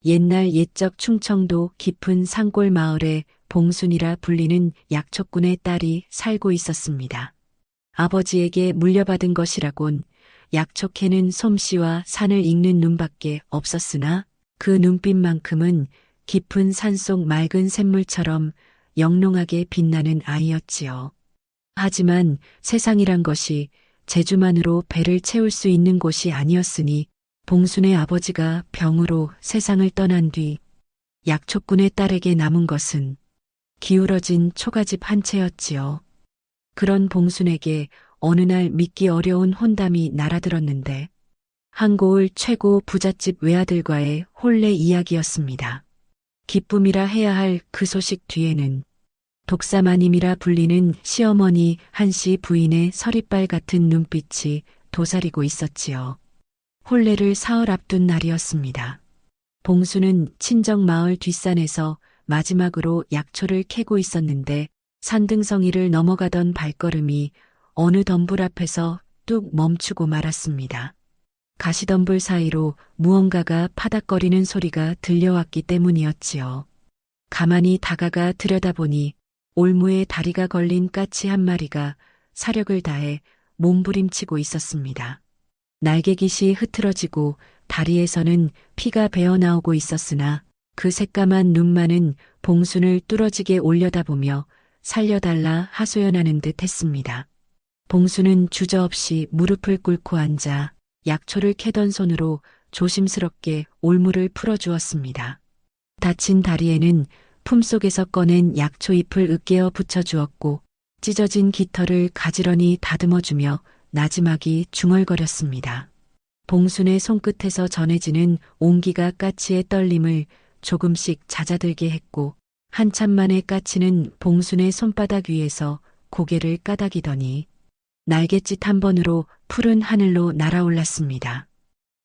옛날 옛적 충청도 깊은 산골 마을에 봉순이라 불리는 약초꾼의 딸이 살고 있었습니다. 아버지에게 물려받은 것이라곤 약초캐는 솜씨와 산을 읽는 눈밖에 없었으나 그 눈빛만큼은 깊은 산속 맑은 샘물처럼 영롱하게 빛나는 아이였지요. 하지만 세상이란 것이 재주만으로 배를 채울 수 있는 곳이 아니었으니 봉순의 아버지가 병으로 세상을 떠난 뒤 약초꾼의 딸에게 남은 것은 기울어진 초가집 한 채였지요. 그런 봉순에게 어느 날 믿기 어려운 혼담이 날아들었는데 한고을 최고 부잣집 외아들과의 혼례 이야기였습니다. 기쁨이라 해야 할 그 소식 뒤에는 독사마님이라 불리는 시어머니 한씨 부인의 서리빨 같은 눈빛이 도사리고 있었지요. 혼례를 사흘 앞둔 날이었습니다. 봉수는 친정 마을 뒷산에서 마지막으로 약초를 캐고 있었는데 산등성이를 넘어가던 발걸음이 어느 덤불 앞에서 뚝 멈추고 말았습니다. 가시덤불 사이로 무언가가 파닥거리는 소리가 들려왔기 때문이었지요. 가만히 다가가 들여다보니 올무에 다리가 걸린 까치 한 마리가 사력을 다해 몸부림치고 있었습니다. 날개깃이 흐트러지고 다리에서는 피가 배어나오고 있었으나 그 새까만 눈만은 봉순을 뚫어지게 올려다보며 살려달라 하소연하는 듯 했습니다. 봉순은 주저없이 무릎을 꿇고 앉아 약초를 캐던 손으로 조심스럽게 올무를 풀어주었습니다. 다친 다리에는 품속에서 꺼낸 약초잎을 으깨어 붙여주었고 찢어진 깃털을 가지런히 다듬어주며 나지막이 중얼거렸습니다. 봉순의 손끝에서 전해지는 온기가 까치의 떨림을 조금씩 잦아들게 했고 한참 만에 까치는 봉순의 손바닥 위에서 고개를 까닥이더니 날갯짓 한 번으로 푸른 하늘로 날아올랐습니다.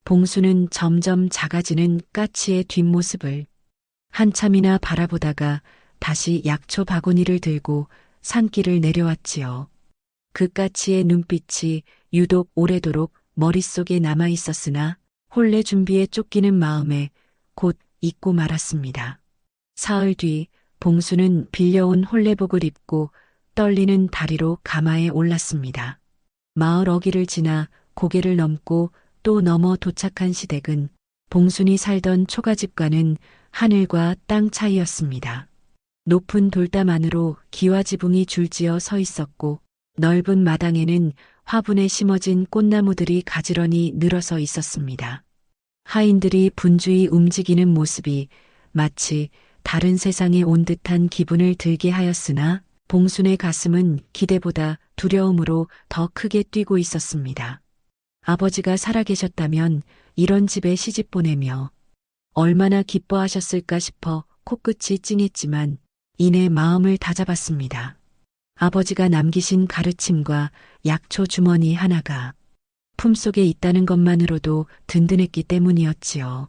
봉순은 점점 작아지는 까치의 뒷모습을 한참이나 바라보다가 다시 약초 바구니를 들고 산길을 내려왔지요. 그 까치의 눈빛이 유독 오래도록 머릿속에 남아 있었으나 혼례 준비에 쫓기는 마음에 곧 잊고 말았습니다. 사흘 뒤 봉수는 빌려온 혼례복을 입고 떨리는 다리로 가마에 올랐습니다. 마을 어귀를 지나 고개를 넘고 또 넘어 도착한 시댁은 봉순이 살던 초가집과는 하늘과 땅 차이였습니다. 높은 돌담 안으로 기와지붕이 줄지어 서 있었고 넓은 마당에는 화분에 심어진 꽃나무들이 가지런히 늘어서 있었습니다. 하인들이 분주히 움직이는 모습이 마치 다른 세상에 온 듯한 기분을 들게 하였으나 봉순의 가슴은 기대보다 두려움으로 더 크게 뛰고 있었습니다. 아버지가 살아계셨다면 이런 집에 시집 보내며 얼마나 기뻐하셨을까 싶어 코끝이 찡했지만 이내 마음을 다잡았습니다. 아버지가 남기신 가르침과 약초 주머니 하나가 품속에 있다는 것만으로도 든든했기 때문이었지요.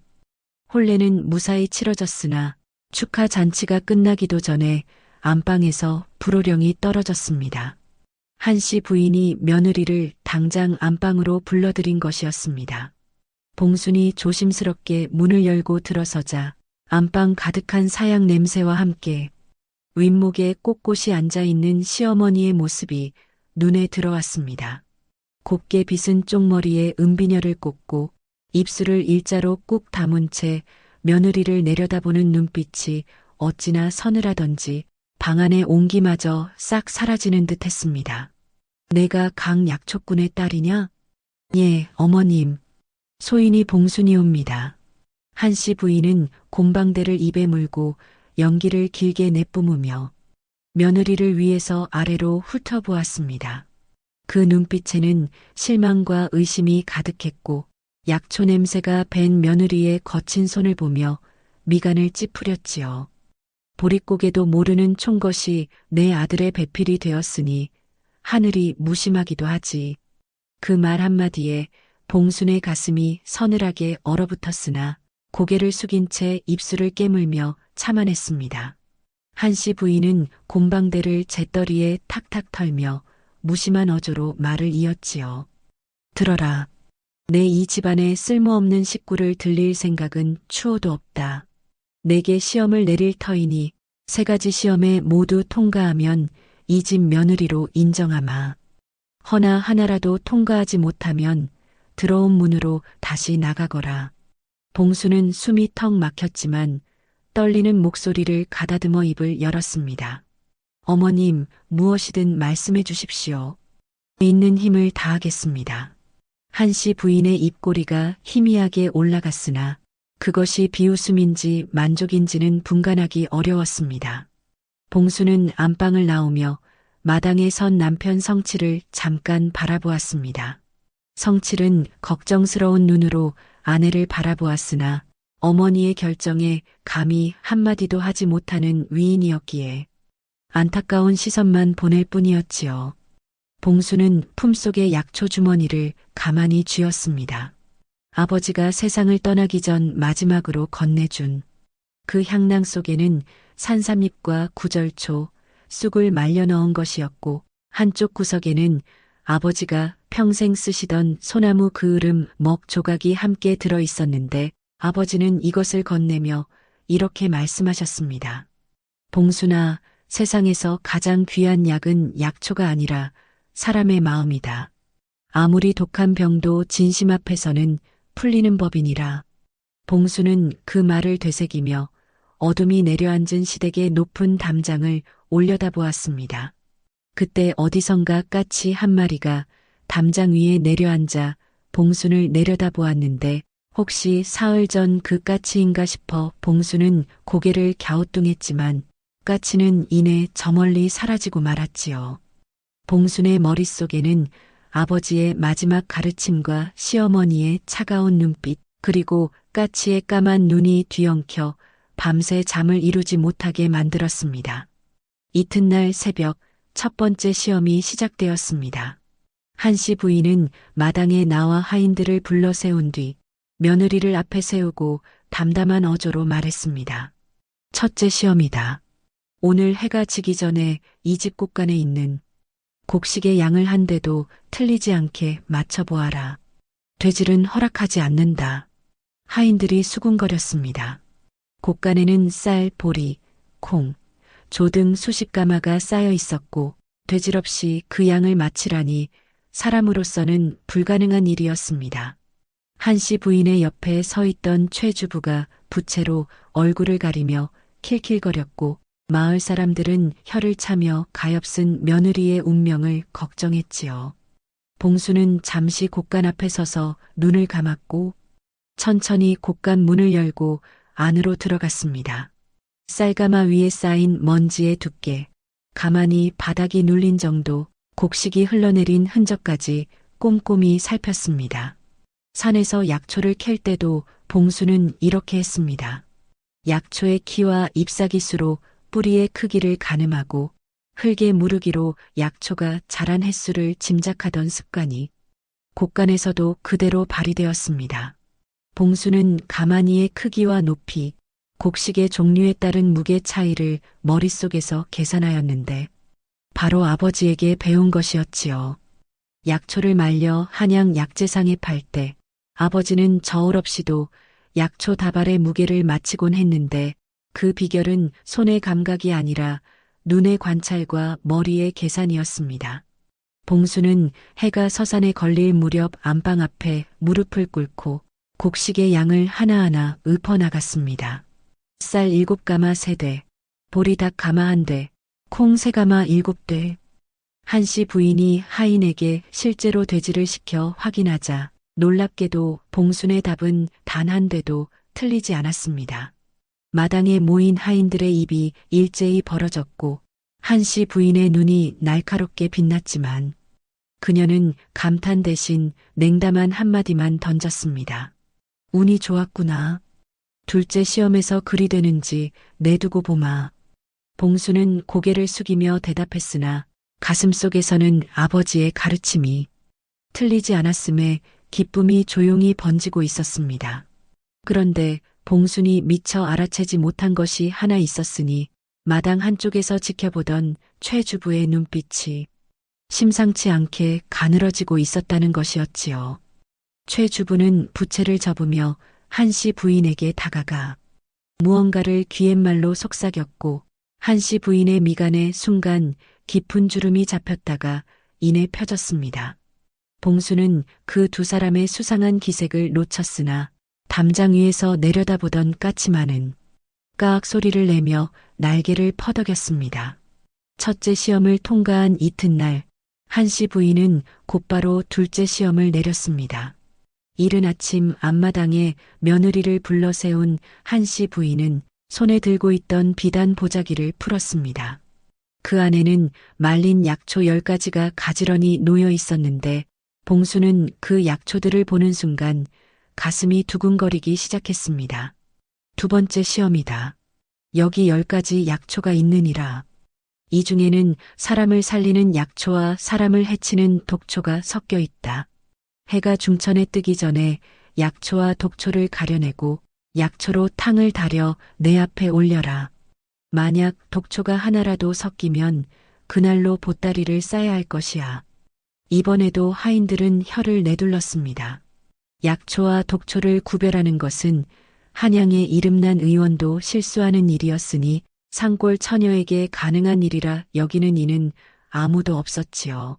혼례는 무사히 치러졌으나 축하 잔치가 끝나기도 전에 안방에서 불호령이 떨어졌습니다. 한씨 부인이 며느리를 당장 안방으로 불러들인 것이었습니다. 봉순이 조심스럽게 문을 열고 들어서자 안방 가득한 사약 냄새와 함께 윗목에 꼿꼿이 앉아있는 시어머니의 모습이 눈에 들어왔습니다. 곱게 빗은 쪽머리에 은비녀를 꽂고 입술을 일자로 꾹 다문 채 며느리를 내려다보는 눈빛이 어찌나 서늘하던지 방 안의 온기마저 싹 사라지는 듯 했습니다. 내가 강 약초꾼의 딸이냐? 예, 어머님. 소인이 봉순이옵니다. 한씨 부인은 곰방대를 입에 물고 연기를 길게 내뿜으며 며느리를 위에서 아래로 훑어보았습니다. 그 눈빛에는 실망과 의심이 가득했고 약초 냄새가 밴 며느리의 거친 손을 보며 미간을 찌푸렸지요. 보릿고개도 모르는 총것이 내 아들의 배필이 되었으니 하늘이 무심하기도 하지. 그 말 한마디에 봉순의 가슴이 서늘하게 얼어붙었으나 고개를 숙인 채 입술을 깨물며 참아냈습니다. 한씨 부인은 곰방대를 재떨이에 탁탁 털며 무심한 어조로 말을 이었지요. 들어라. 내 이 집안의 쓸모없는 식구를 들릴 생각은 추호도 없다. 내게 시험을 내릴 터이니 3가지 시험에 모두 통과하면 이 집 며느리로 인정하마. 허나 하나라도 통과하지 못하면 들어온 문으로 다시 나가거라. 봉수는 숨이 턱 막혔지만 떨리는 목소리를 가다듬어 입을 열었습니다. 어머님, 무엇이든 말씀해 주십시오. 있는 힘을 다하겠습니다. 한씨 부인의 입꼬리가 희미하게 올라갔으나 그것이 비웃음인지 만족인지는 분간하기 어려웠습니다. 봉수는 안방을 나오며 마당에 선 남편 성칠을 잠깐 바라보았습니다. 성칠은 걱정스러운 눈으로 아내를 바라보았으나 어머니의 결정에 감히 한마디도 하지 못하는 위인이었기에 안타까운 시선만 보낼 뿐이었지요. 봉수는 품속의 약초 주머니를 가만히 쥐었습니다. 아버지가 세상을 떠나기 전 마지막으로 건네준 그 향낭 속에는 산삼잎과 구절초, 쑥을 말려 넣은 것이었고 한쪽 구석에는 아버지가 평생 쓰시던 소나무 그을음 먹 조각이 함께 들어 있었는데 아버지는 이것을 건네며 이렇게 말씀하셨습니다. 봉수나, 세상에서 가장 귀한 약은 약초가 아니라 사람의 마음이다. 아무리 독한 병도 진심 앞에서는 풀리는 법이니라. 봉수는 그 말을 되새기며 어둠이 내려앉은 시댁의 높은 담장을 올려다보았습니다. 그때 어디선가 까치 한 마리가 담장 위에 내려앉아 봉순을 내려다보았는데 혹시 사흘 전 그 까치인가 싶어 봉수는 고개를 갸우뚱했지만 까치는 이내 저 멀리 사라지고 말았지요. 봉순의 머릿속에는 아버지의 마지막 가르침과 시어머니의 차가운 눈빛 그리고 까치의 까만 눈이 뒤엉켜 밤새 잠을 이루지 못하게 만들었습니다. 이튿날 새벽 1번째 시험이 시작되었습니다. 한씨 부인은 마당에 나와 하인들을 불러 세운 뒤 며느리를 앞에 세우고 담담한 어조로 말했습니다. 첫째 시험이다. 오늘 해가 지기 전에 이 집 곳간에 있는 곡식의 양을 한 대도 틀리지 않게 맞춰보아라. 돼지는 허락하지 않는다. 하인들이 수군거렸습니다. 곳간에는 쌀, 보리, 콩, 조 등 수십 가마가 쌓여 있었고 되질없이 그 양을 맞히라니 사람으로서는 불가능한 일이었습니다. 한씨 부인의 옆에 서 있던 최 주부가 부채로 얼굴을 가리며 킬킬거렸고 마을 사람들은 혀를 차며 가엾은 며느리의 운명을 걱정했지요. 봉수는 잠시 곳간 앞에 서서 눈을 감았고 천천히 곳간 문을 열고 안으로 들어갔습니다. 쌀가마 위에 쌓인 먼지의 두께, 가만히 바닥이 눌린 정도, 곡식이 흘러내린 흔적까지 꼼꼼히 살폈습니다. 산에서 약초를 캘 때도 봉수는 이렇게 했습니다. 약초의 키와 잎사귀 수로 뿌리의 크기를 가늠하고 흙의 무르기로 약초가 자란 횟수를 짐작하던 습관이 곳간에서도 그대로 발휘되었습니다. 봉수는 가마니의 크기와 높이, 곡식의 종류에 따른 무게 차이를 머릿속에서 계산하였는데 바로 아버지에게 배운 것이었지요. 약초를 말려 한양 약재상에 팔 때 아버지는 저울 없이도 약초 다발의 무게를 맞히곤 했는데 그 비결은 손의 감각이 아니라 눈의 관찰과 머리의 계산이었습니다. 봉수는 해가 서산에 걸릴 무렵 안방 앞에 무릎을 꿇고 곡식의 양을 하나하나 읊어나갔습니다. 쌀 7가마 3대, 보리닭 가마 1대, 콩 3가마 7대. 한씨 부인이 하인에게 실제로 돼지를 시켜 확인하자 놀랍게도 봉순의 답은 단 한 대도 틀리지 않았습니다. 마당에 모인 하인들의 입이 일제히 벌어졌고 한씨 부인의 눈이 날카롭게 빛났지만 그녀는 감탄 대신 냉담한 한마디만 던졌습니다. 운이 좋았구나. 둘째 시험에서 그리 되는지 내두고 보마. 봉수는 고개를 숙이며 대답했으나 가슴속에서는 아버지의 가르침이 틀리지 않았음에 기쁨이 조용히 번지고 있었습니다. 그런데 봉순이 미처 알아채지 못한 것이 하나 있었으니 마당 한쪽에서 지켜보던 최 주부의 눈빛이 심상치 않게 가늘어지고 있었다는 것이었지요. 최 주부는 부채를 접으며 한씨 부인에게 다가가 무언가를 귀옛말로 속삭였고 한씨 부인의 미간에 순간 깊은 주름이 잡혔다가 이내 펴졌습니다. 봉수는 그 두 사람의 수상한 기색을 놓쳤으나 담장 위에서 내려다보던 까치마는 까악 소리를 내며 날개를 퍼덕였습니다. 첫째 시험을 통과한 이튿날 한씨 부인은 곧바로 둘째 시험을 내렸습니다. 이른 아침 앞마당에 며느리를 불러 세운 한씨 부인은 손에 들고 있던 비단 보자기를 풀었습니다. 그 안에는 말린 약초 10가지가 가지런히 놓여 있었는데 봉수는 그 약초들을 보는 순간 가슴이 두근거리기 시작했습니다. 두 번째 시험이다. 여기 10가지 약초가 있느니라. 이 중에는 사람을 살리는 약초와 사람을 해치는 독초가 섞여 있다. 해가 중천에 뜨기 전에 약초와 독초를 가려내고 약초로 탕을 달여 내 앞에 올려라. 만약 독초가 하나라도 섞이면 그날로 보따리를 싸야 할 것이야. 이번에도 하인들은 혀를 내둘렀습니다. 약초와 독초를 구별하는 것은 한양의 이름난 의원도 실수하는 일이었으니 산골 처녀에게 가능한 일이라 여기는 이는 아무도 없었지요.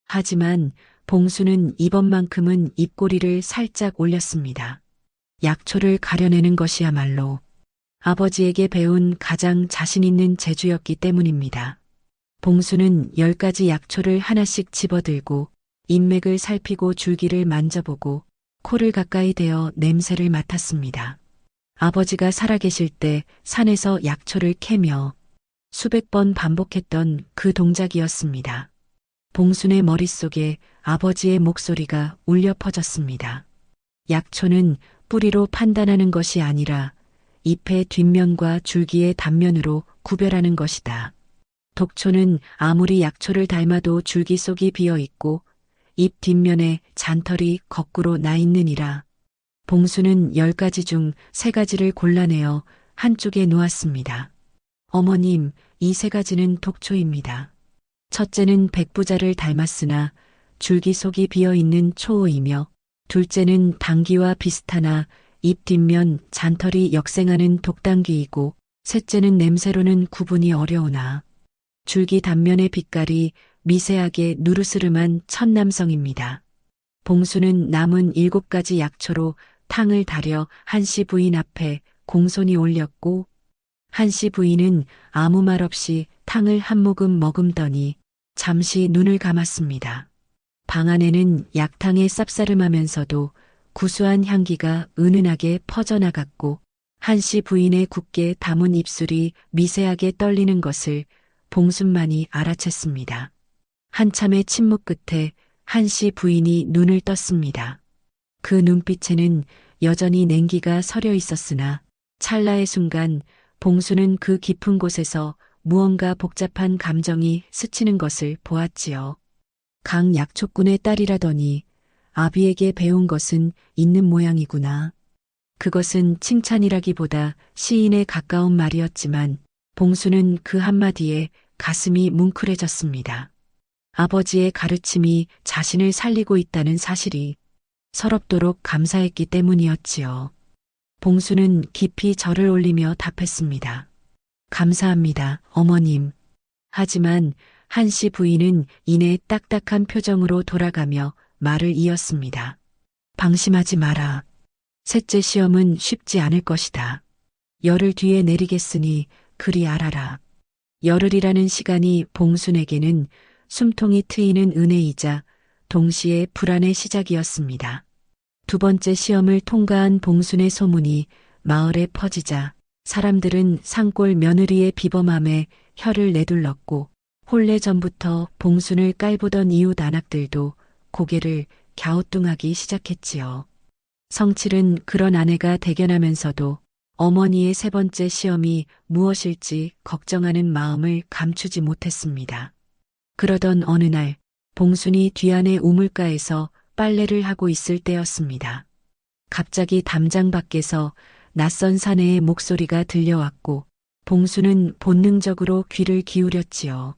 하지만 봉수는 이번만큼은 입꼬리를 살짝 올렸습니다. 약초를 가려내는 것이야말로 아버지에게 배운 가장 자신 있는 재주였기 때문입니다. 봉수는 10가지 약초를 하나씩 집어들고 인맥을 살피고 줄기를 만져보고 코를 가까이 대어 냄새를 맡았습니다. 아버지가 살아계실 때 산에서 약초를 캐며 수백 번 반복했던 그 동작이었습니다. 봉순의 머릿속에 아버지의 목소리가 울려 퍼졌습니다. 약초는 뿌리로 판단하는 것이 아니라 잎의 뒷면과 줄기의 단면으로 구별하는 것이다. 독초는 아무리 약초를 닮아도 줄기 속이 비어 있고 잎 뒷면에 잔털이 거꾸로 나 있느니라. 봉수는 10가지 중 3가지를 골라내어 한쪽에 놓았습니다. 어머님, 이 3가지는 독초입니다. 첫째는 백부자를 닮았으나 줄기 속이 비어있는 초호이며 둘째는 당귀와 비슷하나 잎 뒷면 잔털이 역생하는 독당귀이고 셋째는 냄새로는 구분이 어려우나 줄기 단면의 빛깔이 미세하게 누르스름한 천남성입니다. 봉수는 남은 7가지 약초로 탕을 달여 한씨 부인 앞에 공손히 올렸고 한씨 부인은 아무 말 없이 탕을 한 모금 머금더니 잠시 눈을 감았습니다. 방 안에는 약탕의 쌉싸름하면서도 구수한 향기가 은은하게 퍼져나갔고 한씨 부인의 굳게 담은 입술이 미세하게 떨리는 것을 봉순만이 알아챘습니다. 한참의 침묵 끝에 한씨 부인이 눈을 떴습니다. 그 눈빛에는 여전히 냉기가 서려 있었으나 찰나의 순간 봉수는 그 깊은 곳에서 무언가 복잡한 감정이 스치는 것을 보았지요. 강 약초꾼의 딸이라더니 아비에게 배운 것은 있는 모양이구나. 그것은 칭찬이라기보다 시인에 가까운 말이었지만 봉수는 그 한마디에 가슴이 뭉클해졌습니다. 아버지의 가르침이 자신을 살리고 있다는 사실이 서럽도록 감사했기 때문이었지요. 봉수는 깊이 절을 올리며 답했습니다. 감사합니다, 어머님. 하지만 한씨 부인은 이내 딱딱한 표정으로 돌아가며 말을 이었습니다. 방심하지 마라. 셋째 시험은 쉽지 않을 것이다. 열흘 뒤에 내리겠으니 그리 알아라. 열흘이라는 시간이 봉순에게는 숨통이 트이는 은혜이자 동시에 불안의 시작이었습니다. 두 번째 시험을 통과한 봉순의 소문이 마을에 퍼지자 사람들은 산골 며느리의 비범함에 혀를 내둘렀고 혼례 전부터 봉순을 깔보던 이웃 안악들도 고개를 갸우뚱하기 시작했지요. 성칠은 그런 아내가 대견하면서도 어머니의 세 번째 시험이 무엇일지 걱정하는 마음을 감추지 못했습니다. 그러던 어느 날 봉순이 뒤안의 우물가에서 빨래를 하고 있을 때였습니다. 갑자기 담장 밖에서 낯선 사내의 목소리가 들려왔고 봉순은 본능적으로 귀를 기울였지요.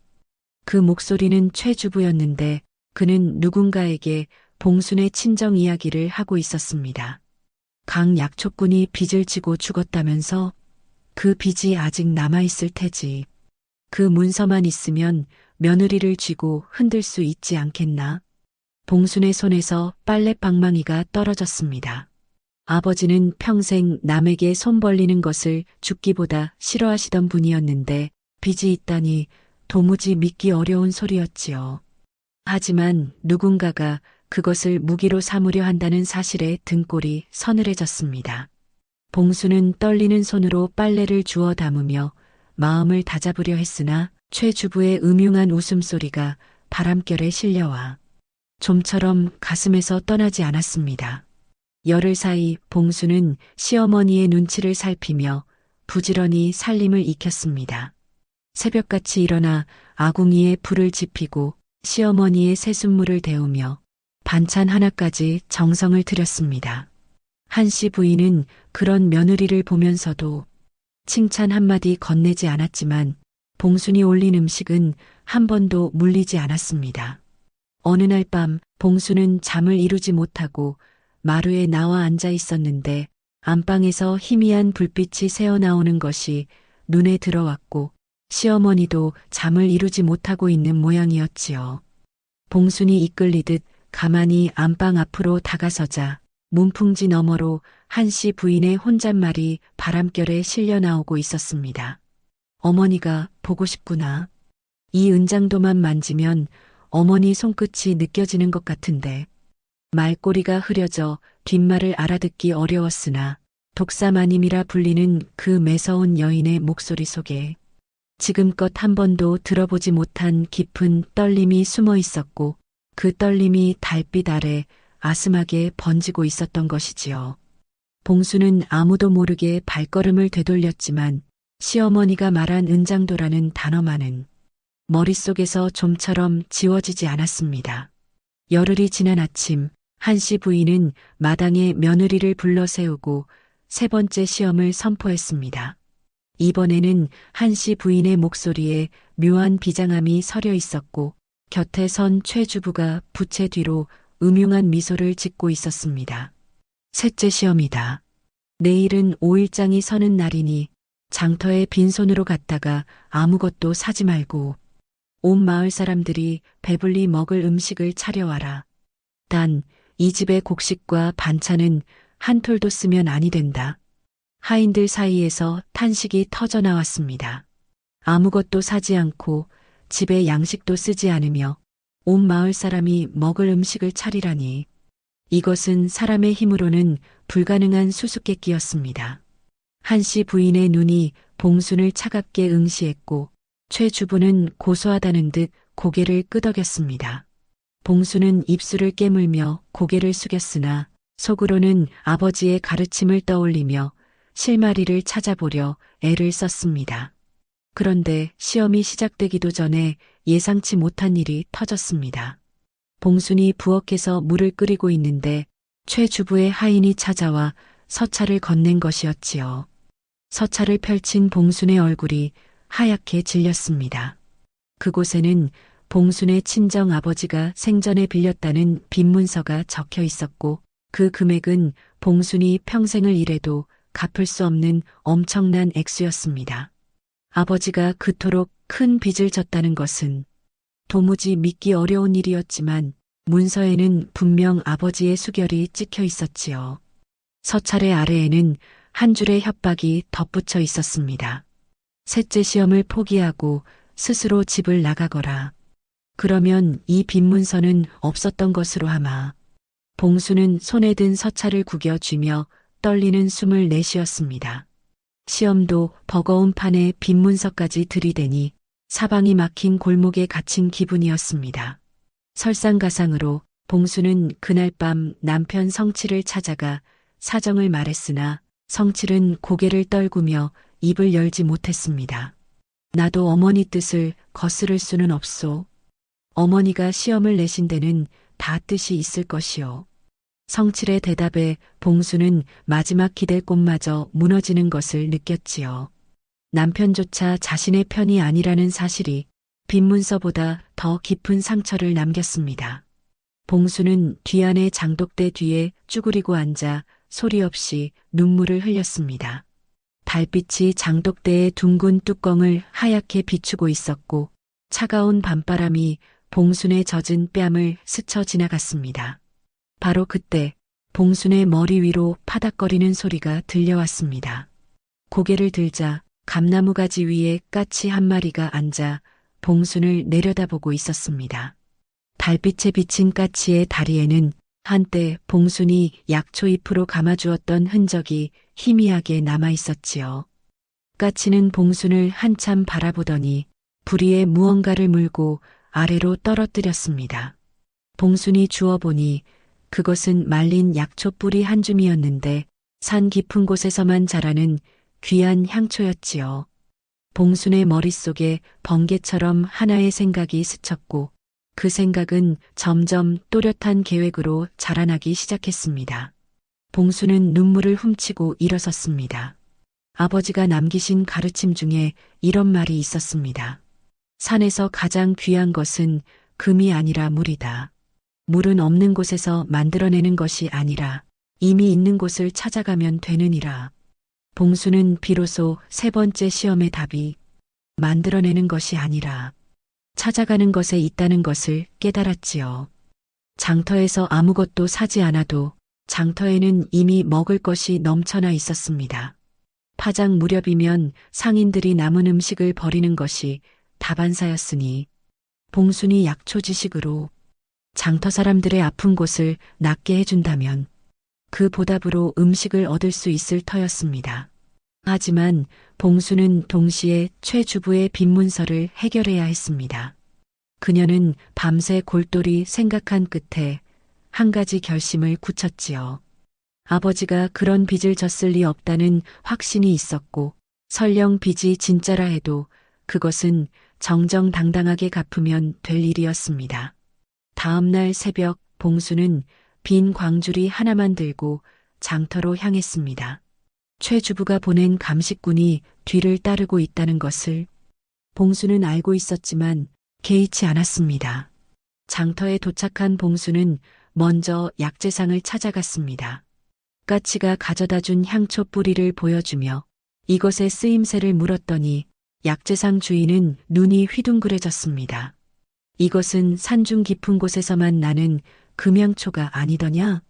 그 목소리는 최 주부였는데 그는 누군가에게 봉순의 친정 이야기를 하고 있었습니다. 강 약초꾼이 빚을 지고 죽었다면서 그 빚이 아직 남아있을 테지. 그 문서만 있으면 며느리를 쥐고 흔들 수 있지 않겠나? 봉순의 손에서 빨랫방망이가 떨어졌습니다. 아버지는 평생 남에게 손 벌리는 것을 죽기보다 싫어하시던 분이었는데 빚이 있다니 도무지 믿기 어려운 소리였지요. 하지만 누군가가 그것을 무기로 삼으려 한다는 사실에 등골이 서늘해졌습니다. 봉수는 떨리는 손으로 빨래를 주워 담으며 마음을 다잡으려 했으나 최 주부의 음흉한 웃음소리가 바람결에 실려와 좀처럼 가슴에서 떠나지 않았습니다. 열흘 사이 봉수는 시어머니의 눈치를 살피며 부지런히 살림을 익혔습니다. 새벽같이 일어나 아궁이에 불을 지피고 시어머니의 새순물을 데우며 반찬 하나까지 정성을 들였습니다. 한씨 부인은 그런 며느리를 보면서도 칭찬 한마디 건네지 않았지만 봉순이 올린 음식은 한 번도 물리지 않았습니다. 어느 날 밤 봉순은 잠을 이루지 못하고 마루에 나와 앉아 있었는데 안방에서 희미한 불빛이 새어나오는 것이 눈에 들어왔고 시어머니도 잠을 이루지 못하고 있는 모양이었지요. 봉순이 이끌리듯 가만히 안방 앞으로 다가서자 문풍지 너머로 한씨 부인의 혼잣말이 바람결에 실려 나오고 있었습니다. 어머니가 보고 싶구나. 이 은장도만 만지면 어머니 손끝이 느껴지는 것 같은데. 말꼬리가 흐려져 뒷말을 알아듣기 어려웠으나 독사마님이라 불리는 그 매서운 여인의 목소리 속에 지금껏 한 번도 들어보지 못한 깊은 떨림이 숨어 있었고 그 떨림이 달빛 아래 아슴하게 번지고 있었던 것이지요. 봉수는 아무도 모르게 발걸음을 되돌렸지만 시어머니가 말한 은장도라는 단어만은 머릿속에서 좀처럼 지워지지 않았습니다. 열흘이 지난 아침 한씨 부인은 마당에 며느리를 불러 세우고 세 번째 시험을 선포했습니다. 이번에는 한씨 부인의 목소리에 묘한 비장함이 서려 있었고 곁에 선 최 주부가 부채 뒤로 음흉한 미소를 짓고 있었습니다. 셋째 시험이다. 내일은 5일장이 서는 날이니 장터에 빈손으로 갔다가 아무것도 사지 말고 온 마을 사람들이 배불리 먹을 음식을 차려와라. 단 이 집의 곡식과 반찬은 한 톨도 쓰면 아니 된다. 하인들 사이에서 탄식이 터져 나왔습니다. 아무것도 사지 않고 집에 양식도 쓰지 않으며 온 마을 사람이 먹을 음식을 차리라니 이것은 사람의 힘으로는 불가능한 수수께끼였습니다. 한씨 부인의 눈이 봉순을 차갑게 응시했고 최 주부는 고소하다는 듯 고개를 끄덕였습니다. 봉순은 입술을 깨물며 고개를 숙였으나 속으로는 아버지의 가르침을 떠올리며 실마리를 찾아보려 애를 썼습니다. 그런데 시험이 시작되기도 전에 예상치 못한 일이 터졌습니다. 봉순이 부엌에서 물을 끓이고 있는데 최 주부의 하인이 찾아와 서차를 건넨 것이었지요. 서차를 펼친 봉순의 얼굴이 하얗게 질렸습니다. 그곳에는 봉순의 친정 아버지가 생전에 빌렸다는 빈문서가 적혀 있었고 그 금액은 봉순이 평생을 일해도 갚을 수 없는 엄청난 액수였습니다. 아버지가 그토록 큰 빚을 졌다는 것은 도무지 믿기 어려운 일이었지만 문서에는 분명 아버지의 수결이 찍혀 있었지요. 서찰의 아래에는 한 줄의 협박이 덧붙여 있었습니다. 셋째 시험을 포기하고 스스로 집을 나가거라. 그러면 이 빈문서는 없었던 것으로 하마. 봉수는 손에 든 서찰을 구겨 쥐며 떨리는 숨을 내쉬었습니다. 시험도 버거운 판에 빈문서까지 들이대니 사방이 막힌 골목에 갇힌 기분이었습니다. 설상가상으로 봉수는 그날 밤 남편 성칠을 찾아가 사정을 말했으나 성칠은 고개를 떨구며 입을 열지 못했습니다. 나도 어머니 뜻을 거스를 수는 없소. 어머니가 시험을 내신 데는 다 뜻이 있을 것이요. 성칠의 대답에 봉수는 마지막 기댈 곳마저 무너지는 것을 느꼈지요. 남편조차 자신의 편이 아니라는 사실이 빈문서보다 더 깊은 상처를 남겼습니다. 봉수는 뒤안의 장독대 뒤에 쭈그리고 앉아 소리 없이 눈물을 흘렸습니다. 달빛이 장독대의 둥근 뚜껑을 하얗게 비추고 있었고 차가운 밤바람이 봉순의 젖은 뺨을 스쳐 지나갔습니다. 바로 그때 봉순의 머리 위로 파닥거리는 소리가 들려왔습니다. 고개를 들자 감나무 가지 위에 까치 한 마리가 앉아 봉순을 내려다보고 있었습니다. 달빛에 비친 까치의 다리에는 한때 봉순이 약초 잎으로 감아주었던 흔적이 희미하게 남아 있었지요. 까치는 봉순을 한참 바라보더니 부리에 무언가를 물고 아래로 떨어뜨렸습니다. 봉순이 주워보니 그것은 말린 약초 뿌리 한 줌이었는데 산 깊은 곳에서만 자라는 귀한 향초였지요. 봉순의 머릿속에 번개처럼 하나의 생각이 스쳤고 그 생각은 점점 또렷한 계획으로 자라나기 시작했습니다. 봉순은 눈물을 훔치고 일어섰습니다. 아버지가 남기신 가르침 중에 이런 말이 있었습니다. 산에서 가장 귀한 것은 금이 아니라 물이다. 물은 없는 곳에서 만들어내는 것이 아니라 이미 있는 곳을 찾아가면 되느니라. 봉순은 비로소 세 번째 시험의 답이 만들어내는 것이 아니라 찾아가는 것에 있다는 것을 깨달았지요. 장터에서 아무것도 사지 않아도 장터에는 이미 먹을 것이 넘쳐나 있었습니다. 파장 무렵이면 상인들이 남은 음식을 버리는 것이 다반사였으니 봉순이 약초 지식으로 장터 사람들의 아픈 곳을 낫게 해준다면 그 보답으로 음식을 얻을 수 있을 터였습니다. 하지만 봉순은 동시에 최 주부의 빈 문서를 해결해야 했습니다. 그녀는 밤새 골똘히 생각한 끝에 한 가지 결심을 굳혔지요. 아버지가 그런 빚을 졌을 리 없다는 확신이 있었고 설령 빚이 진짜라 해도 그것은 정정당당하게 갚으면 될 일이었습니다. 다음 날 새벽 봉순은 빈 광주리 하나만 들고 장터로 향했습니다. 최 주부가 보낸 감식꾼이 뒤를 따르고 있다는 것을 봉순은 알고 있었지만 개의치 않았습니다. 장터에 도착한 봉순은 먼저 약재상을 찾아갔습니다. 까치가 가져다 준 향초 뿌리를 보여주며 이것의 쓰임새를 물었더니 약재상 주인은 눈이 휘둥그레졌습니다. 이것은 산중 깊은 곳에서만 나는 금향초가 아니더냐?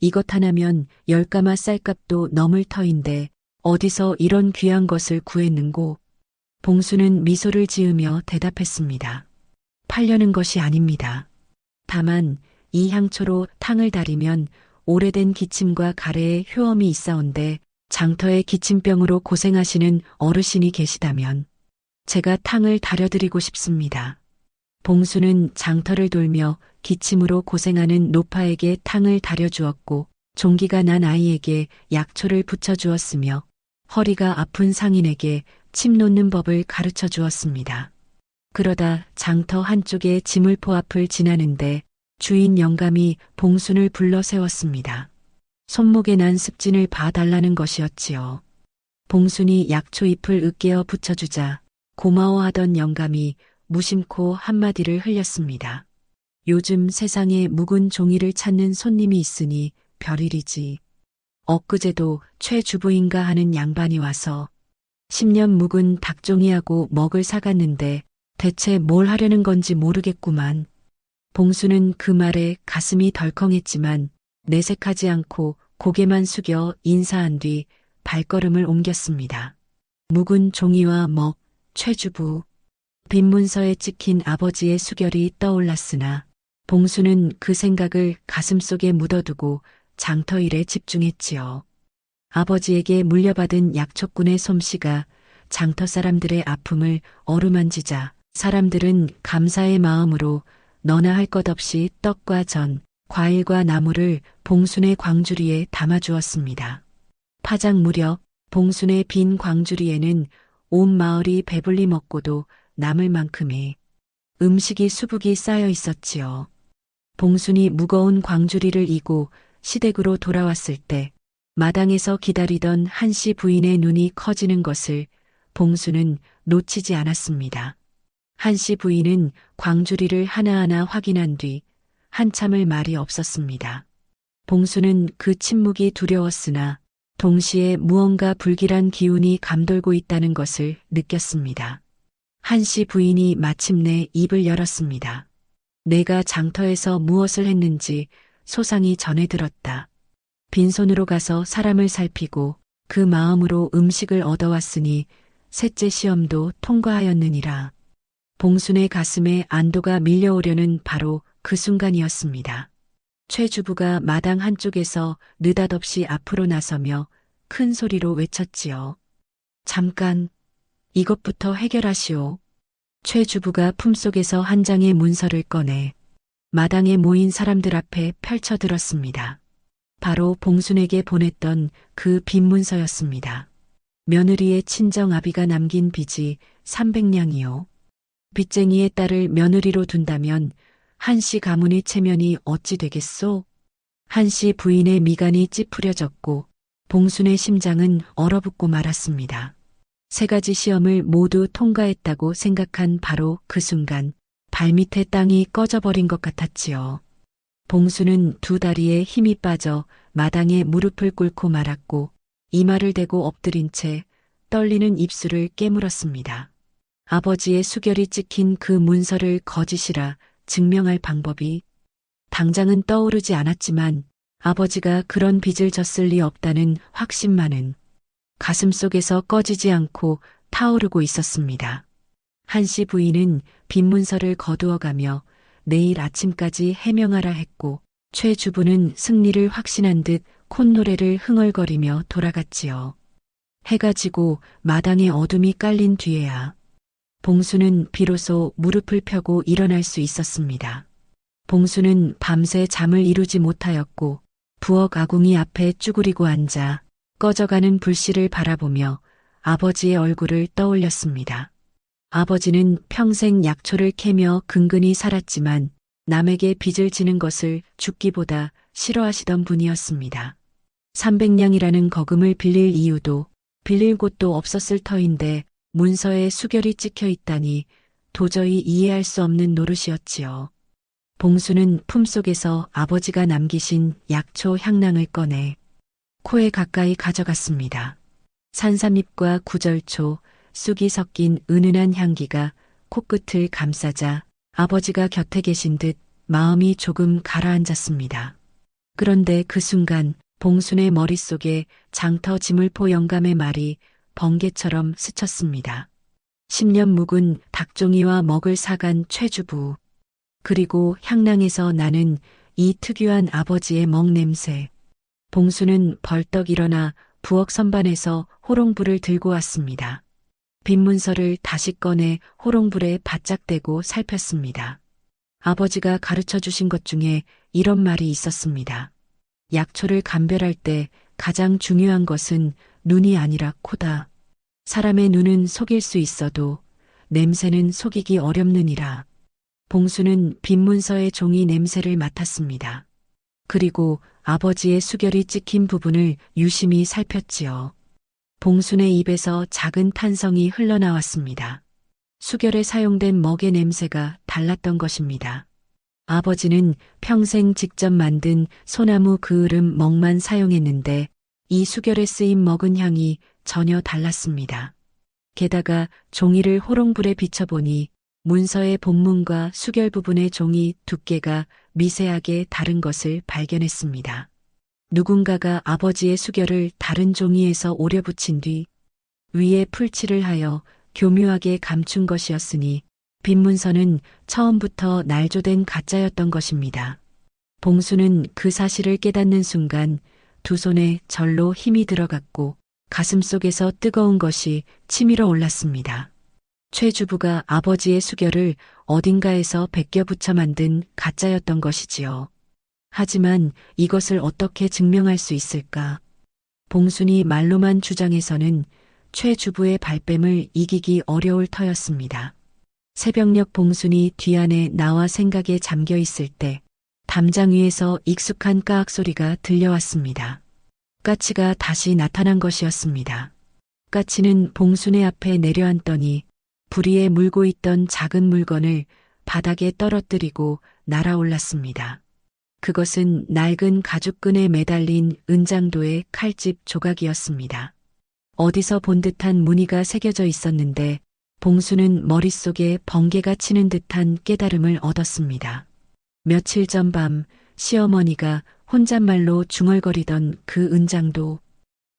이것 하나면 10가마 쌀값도 넘을 터인데 어디서 이런 귀한 것을 구했는고? 봉수는 미소를 지으며 대답했습니다. 팔려는 것이 아닙니다. 다만 이 향초로 탕을 다리면 오래된 기침과 가래에 효험이 있사온데 장터에 기침병으로 고생하시는 어르신이 계시다면 제가 탕을 다려드리고 싶습니다. 봉수는 장터를 돌며 기침으로 고생하는 노파에게 탕을 다려주었고 종기가 난 아이에게 약초를 붙여주었으며 허리가 아픈 상인에게 침 놓는 법을 가르쳐 주었습니다. 그러다 장터 한쪽에 지물포 앞을 지나는데 주인 영감이 봉순을 불러 세웠습니다. 손목에 난 습진을 봐달라는 것이었지요. 봉순이 약초 잎을 으깨어 붙여주자 고마워하던 영감이 무심코 한마디를 흘렸습니다. 요즘 세상에 묵은 종이를 찾는 손님이 있으니 별일이지. 엊그제도 최 주부인가 하는 양반이 와서 10년 묵은 닭종이하고 먹을 사갔는데 대체 뭘 하려는 건지 모르겠구만. 봉수는 그 말에 가슴이 덜컹했지만 내색하지 않고 고개만 숙여 인사한 뒤 발걸음을 옮겼습니다. 묵은 종이와 먹, 최 주부. 빈 문서에 찍힌 아버지의 수결이 떠올랐으나 봉수는 그 생각을 가슴속에 묻어두고 장터 일에 집중했지요. 아버지에게 물려받은 약초꾼의 솜씨가 장터 사람들의 아픔을 어루만지자 사람들은 감사의 마음으로 너나 할 것 없이 떡과 전, 과일과 나물을 봉순의 광주리에 담아주었습니다. 파장 무렵 봉순의 빈 광주리에는 온 마을이 배불리 먹고도 남을 만큼의 음식이 수북이 쌓여 있었지요. 봉순이 무거운 광주리를 이고 시댁으로 돌아왔을 때 마당에서 기다리던 한씨 부인의 눈이 커지는 것을 봉순은 놓치지 않았습니다. 한씨 부인은 광주리를 하나하나 확인한 뒤 한참을 말이 없었습니다. 봉수는 그 침묵이 두려웠으나 동시에 무언가 불길한 기운이 감돌고 있다는 것을 느꼈습니다. 한씨 부인이 마침내 입을 열었습니다. 내가 장터에서 무엇을 했는지 소상히 전해 들었다. 빈손으로 가서 사람을 살피고 그 마음으로 음식을 얻어왔으니 셋째 시험도 통과하였느니라. 봉순의 가슴에 안도가 밀려오려는 바로 그 순간이었습니다. 최 주부가 마당 한쪽에서 느닷없이 앞으로 나서며 큰 소리로 외쳤지요. 잠깐, 이것부터 해결하시오. 최 주부가 품속에서 한 장의 문서를 꺼내 마당에 모인 사람들 앞에 펼쳐들었습니다. 바로 봉순에게 보냈던 그 빈 문서였습니다. 며느리의 친정 아비가 남긴 빚이 300냥이요. 빚쟁이의 딸을 며느리로 둔다면 한씨 가문의 체면이 어찌 되겠소? 한씨 부인의 미간이 찌푸려졌고 봉순의 심장은 얼어붙고 말았습니다. 세 가지 시험을 모두 통과했다고 생각한 바로 그 순간 발밑에 땅이 꺼져버린 것 같았지요. 봉순은 두 다리에 힘이 빠져 마당에 무릎을 꿇고 말았고 이마를 대고 엎드린 채 떨리는 입술을 깨물었습니다. 아버지의 수결이 찍힌 그 문서를 거짓이라 증명할 방법이 당장은 떠오르지 않았지만 아버지가 그런 빚을 졌을 리 없다는 확신만은 가슴속에서 꺼지지 않고 타오르고 있었습니다. 한씨 부인은 빈 문서를 거두어가며 내일 아침까지 해명하라 했고 최 주부는 승리를 확신한 듯 콧노래를 흥얼거리며 돌아갔지요. 해가 지고 마당에 어둠이 깔린 뒤에야 봉수는 비로소 무릎을 펴고 일어날 수 있었습니다. 봉수는 밤새 잠을 이루지 못하였고 부엌 아궁이 앞에 쭈그리고 앉아 꺼져가는 불씨를 바라보며 아버지의 얼굴을 떠올렸습니다. 아버지는 평생 약초를 캐며 근근히 살았지만 남에게 빚을 지는 것을 죽기보다 싫어하시던 분이었습니다. 300냥이라는 거금을 빌릴 이유도 빌릴 곳도 없었을 터인데 문서에 수결이 찍혀 있다니 도저히 이해할 수 없는 노릇이었지요. 봉수는 품속에서 아버지가 남기신 약초 향낭을 꺼내 코에 가까이 가져갔습니다. 산삼잎과 구절초, 쑥이 섞인 은은한 향기가 코끝을 감싸자 아버지가 곁에 계신 듯 마음이 조금 가라앉았습니다. 그런데 그 순간 봉순의 머릿속에 장터 지물포 영감의 말이 번개처럼 스쳤습니다. 10년 묵은 닭종이와 먹을 사간 최주부, 그리고 향낭에서 나는 이 특유한 아버지의 먹냄새. 봉수는 벌떡 일어나 부엌 선반에서 호롱불을 들고 왔습니다. 빈 문서를 다시 꺼내 호롱불에 바짝 대고 살폈습니다. 아버지가 가르쳐 주신 것 중에 이런 말이 있었습니다. 약초를 감별할 때 가장 중요한 것은 눈이 아니라 코다. 사람의 눈은 속일 수 있어도 냄새는 속이기 어렵느니라. 봉수는 빈 문서의 종이 냄새를 맡았습니다. 그리고 아버지의 수결이 찍힌 부분을 유심히 살폈지요. 봉순의 입에서 작은 탄성이 흘러나왔습니다. 수결에 사용된 먹의 냄새가 달랐던 것입니다. 아버지는 평생 직접 만든 소나무 그을음 먹만 사용했는데 이 수결에 쓰인 먹은 향이 전혀 달랐습니다. 게다가 종이를 호롱불에 비춰보니 문서의 본문과 수결 부분의 종이 두께가 미세하게 다른 것을 발견했습니다. 누군가가 아버지의 수결을 다른 종이에서 오려 붙인 뒤 위에 풀칠을 하여 교묘하게 감춘 것이었으니 빈 문서는 처음부터 날조된 가짜였던 것입니다. 봉수는 그 사실을 깨닫는 순간 두 손에 절로 힘이 들어갔고 가슴속에서 뜨거운 것이 치밀어 올랐습니다. 최 주부가 아버지의 수결을 어딘가에서 베껴 붙여 만든 가짜였던 것이지요. 하지만 이것을 어떻게 증명할 수 있을까? 봉순이 말로만 주장해서는 최 주부의 발뺌을 이기기 어려울 터였습니다. 새벽녘 봉순이 뒤안에 나와 생각에 잠겨 있을 때 담장 위에서 익숙한 까악 소리가 들려왔습니다. 까치가 다시 나타난 것이었습니다. 까치는 봉순의 앞에 내려앉더니 부리에 물고 있던 작은 물건을 바닥에 떨어뜨리고 날아올랐습니다. 그것은 낡은 가죽끈에 매달린 은장도의 칼집 조각이었습니다. 어디서 본 듯한 무늬가 새겨져 있었는데 봉수는 머릿속에 번개가 치는 듯한 깨달음을 얻었습니다. 며칠 전 밤 시어머니가 혼잣말로 중얼거리던 그 은장도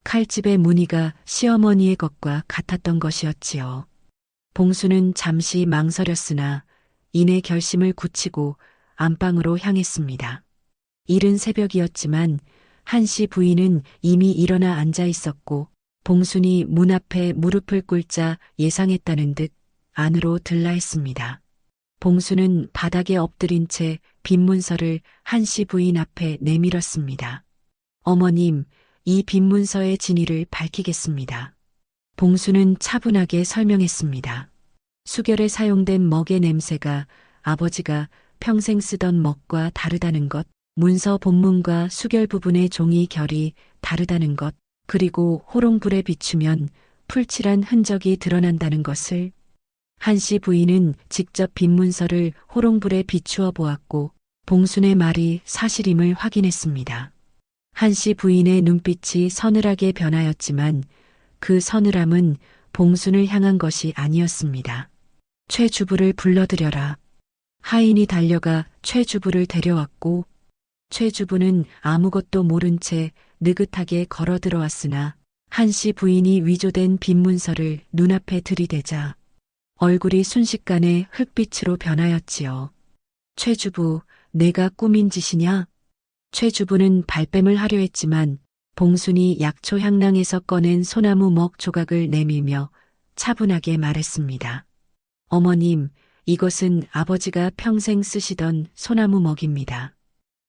칼집의 무늬가 시어머니의 것과 같았던 것이었지요. 봉수는 잠시 망설였으나 이내 결심을 굳히고 안방으로 향했습니다. 이른 새벽이었지만 한씨 부인은 이미 일어나 앉아 있었고 봉순이 문 앞에 무릎을 꿇자 예상했다는 듯 안으로 들라 했습니다. 봉수는 바닥에 엎드린 채 빈문서를 한씨 부인 앞에 내밀었습니다. 어머님, 이 빈문서의 진위를 밝히겠습니다. 봉수는 차분하게 설명했습니다. 수결에 사용된 먹의 냄새가 아버지가 평생 쓰던 먹과 다르다는 것, 문서 본문과 수결 부분의 종이 결이 다르다는 것, 그리고 호롱불에 비추면 풀칠한 흔적이 드러난다는 것을. 한씨 부인은 직접 빈문서를 호롱불에 비추어 보았고 봉순의 말이 사실임을 확인했습니다. 한씨 부인의 눈빛이 서늘하게 변하였지만 그 서늘함은 봉순을 향한 것이 아니었습니다. 최 주부를 불러들여라. 하인이 달려가 최 주부를 데려왔고 최 주부는 아무것도 모른 채 느긋하게 걸어 들어왔으나 한씨 부인이 위조된 빈문서를 눈앞에 들이대자 얼굴이 순식간에 흙빛으로 변하였지요. 최 주부, 내가 꾸민 짓이냐? 최 주부는 발뺌을 하려 했지만 봉순이 약초 향랑에서 꺼낸 소나무 먹 조각을 내밀며 차분하게 말했습니다. 어머님, 이것은 아버지가 평생 쓰시던 소나무 먹입니다.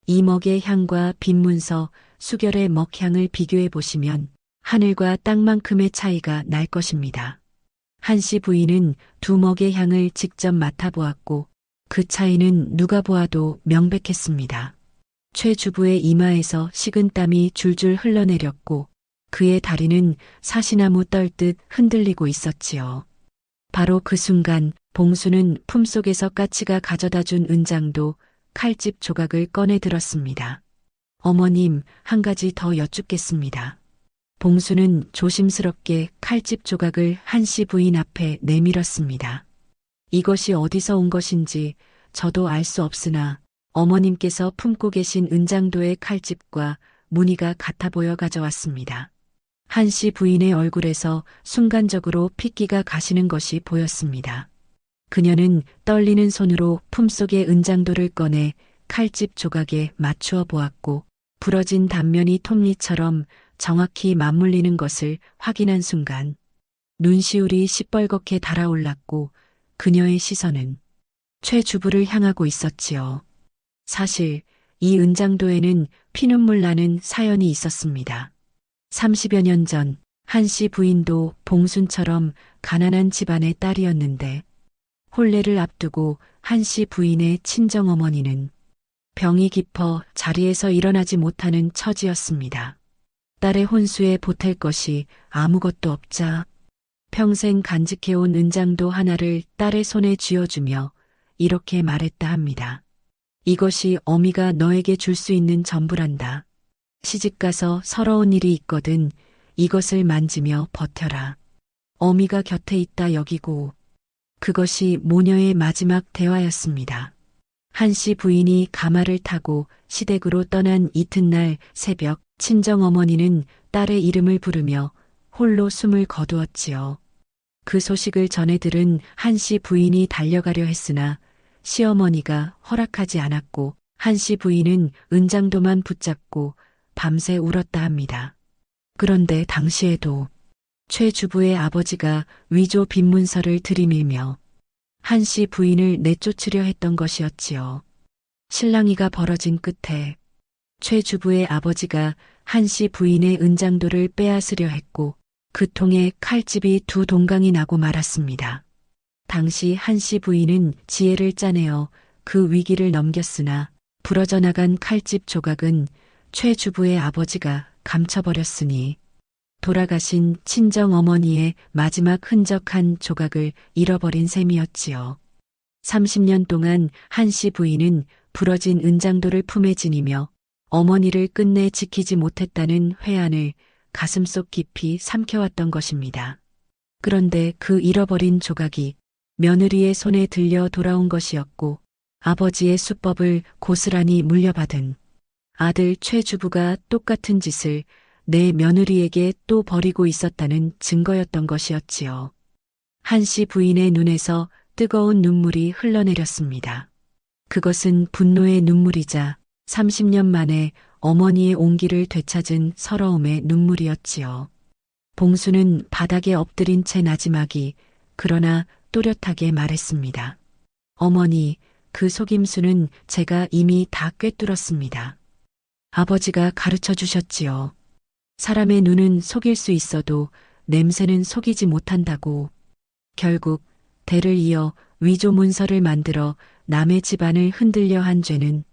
이 먹의 향과 빈문서, 수결의 먹향을 비교해 보시면 하늘과 땅만큼의 차이가 날 것입니다. 한씨 부인은 두 먹의 향을 직접 맡아보았고 그 차이는 누가 보아도 명백했습니다. 최 주부의 이마에서 식은땀이 줄줄 흘러내렸고 그의 다리는 사시나무 떨듯 흔들리고 있었지요. 바로 그 순간 봉수는 품속에서 까치가 가져다 준 은장도 칼집 조각을 꺼내 들었습니다. 어머님, 한 가지 더 여쭙겠습니다. 봉수는 조심스럽게 칼집 조각을 한씨 부인 앞에 내밀었습니다. 이것이 어디서 온 것인지 저도 알 수 없으나 어머님께서 품고 계신 은장도의 칼집과 무늬가 같아 보여 가져왔습니다. 한씨 부인의 얼굴에서 순간적으로 핏기가 가시는 것이 보였습니다. 그녀는 떨리는 손으로 품속의 은장도를 꺼내 칼집 조각에 맞추어 보았고 부러진 단면이 톱니처럼 정확히 맞물리는 것을 확인한 순간 눈시울이 시뻘겋게 달아올랐고 그녀의 시선은 최 주부를 향하고 있었지요. 사실 이 은장도에는 피눈물 나는 사연이 있었습니다. 30여 년 전 한씨 부인도 봉순처럼 가난한 집안의 딸이었는데 혼례를 앞두고 한씨 부인의 친정어머니는 병이 깊어 자리에서 일어나지 못하는 처지였습니다. 딸의 혼수에 보탤 것이 아무것도 없자 평생 간직해온 은장도 하나를 딸의 손에 쥐어주며 이렇게 말했다 합니다. 이것이 어미가 너에게 줄 수 있는 전부란다. 시집가서 서러운 일이 있거든 이것을 만지며 버텨라. 어미가 곁에 있다 여기고. 그것이 모녀의 마지막 대화였습니다. 한씨 부인이 가마를 타고 시댁으로 떠난 이튿날 새벽 친정어머니는 딸의 이름을 부르며 홀로 숨을 거두었지요. 그 소식을 전해 들은 한씨 부인이 달려가려 했으나 시어머니가 허락하지 않았고 한씨 부인은 은장도만 붙잡고 밤새 울었다 합니다. 그런데 당시에도 최 주부의 아버지가 위조 빈문서를 들이밀며 한씨 부인을 내쫓으려 했던 것이었지요. 실랑이가 벌어진 끝에 최 주부의 아버지가 한씨 부인의 은장도를 빼앗으려 했고 그 통에 칼집이 두 동강이 나고 말았습니다. 당시 한씨 부인은 지혜를 짜내어 그 위기를 넘겼으나 부러져 나간 칼집 조각은 최 주부의 아버지가 감춰버렸으니 돌아가신 친정어머니의 마지막 흔적한 조각을 잃어버린 셈이었지요. 30년 동안 한씨 부인은 부러진 은장도를 품에 지니며 어머니를 끝내 지키지 못했다는 회한을 가슴속 깊이 삼켜왔던 것입니다. 그런데 그 잃어버린 조각이 며느리의 손에 들려 돌아온 것이었고 아버지의 수법을 고스란히 물려받은 아들 최주부가 똑같은 짓을 내 며느리에게 또 벌이고 있었다는 증거였던 것이었지요. 한씨 부인의 눈에서 뜨거운 눈물이 흘러내렸습니다. 그것은 분노의 눈물이자 30년 만에 어머니의 온기를 되찾은 서러움의 눈물이었지요. 봉수는 바닥에 엎드린 채 나지막이 그러나 또렷하게 말했습니다. 어머니, 그 속임수는 제가 이미 다 꿰뚫었습니다. 아버지가 가르쳐 주셨지요. 사람의 눈은 속일 수 있어도 냄새는 속이지 못한다고. 결국 대를 이어 위조 문서를 만들어 남의 집안을 흔들려 한 죄는